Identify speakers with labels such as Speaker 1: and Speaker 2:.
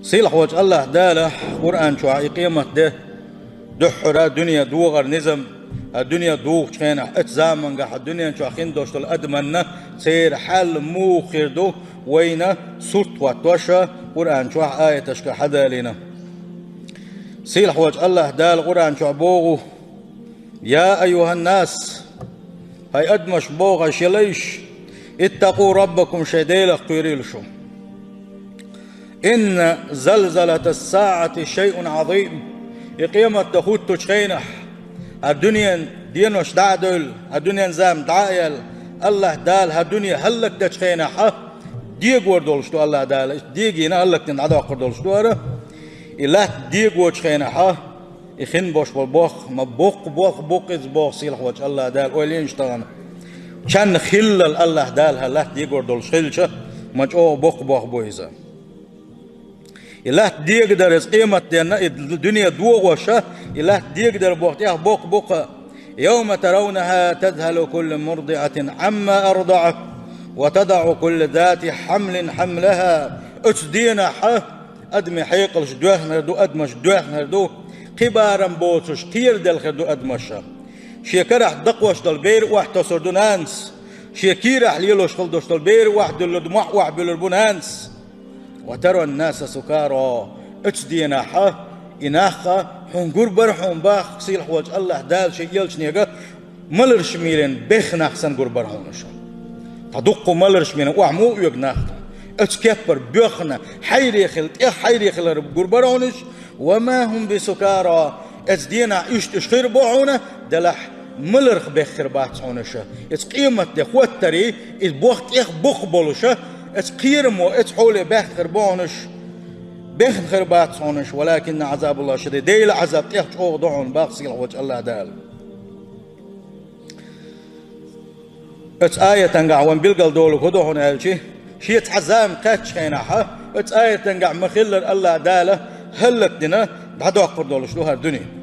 Speaker 1: صيلح وجه الله داله قرآن شو قيمة ده دحرة دنيا دوغر نظم الدنيا دوغ شينا اتزامن قح الدنيا شو أخين دوشت الأدمنة سير حل موخر دو وينا سورت واتوشا قرآن شو آية تشكى حدا لنا صيلح وجه الله دال قرآن شو بوغو يا أيها الناس هاي أدمش بوغا شليش اتقوا ربكم شديلك قيريلشو إن زلزلة الساعة شيء عظيم يقيمة دخوت تشخينح الدنيا دينوش دعدل الدنيا زام دعايل الله دال الدنيا هلك تشخينح ديق وردولشتو الله دال ديقينا هلك تنعدا قردولشتو أره إله ديق وشخينح يخن بوش بالبوخ ما بوخ إز بوخ صيلح وجه الله دال أولين اشتغن كان خلل الله دال هله ديق وردولش خلشه مجأو بوخ بويزا إله ديقدر قيمة الدنيا دوغوشة إله ديقدر بوقتها بوق يوم ترونها تذهل كل مرضعة عما أرضعت وتضع كل ذات حمل حملها أتدينا أدمي حيقلش دوه نردو أدمش دوه نردو قبارا بوتش قير دل خردو أدمشا شيكرح دقوش دل بير واحد تصردو نانس شيكيرح ليلوش خلدوش دل بير واحد دل دمح واحد بلربونانس وترى الناس سكارى اتدينا إناخا حنقر برحون باخ صيلح وجه الله دال شيء يلش نيجا ملرش ميلين بخ نحسن قر برحونشا تدقوا ملرش ميلين وعمو يقناختا اتكبر بيخنا حيري خل قر برحونش وما هم بسكارى اتدينا اشخير بوحونا دلح ملرخ بخر باتسونشا اتقيمت دي خوتري اتبوخت بخ بولشا اتقيرمو اتحولي بخر بونش بخر باتسونش ولكن عذاب الله شديد ديل عذاب تيخ ضعون باقصي وجه الله دال ات آية تنقع وان بلقل دولو كدوحون هالشي شيت حزام قاتش خيناحا ات آية تنقع مخلر الله داله هلك دينا بعدو أقفر دولو شلوها الدنيا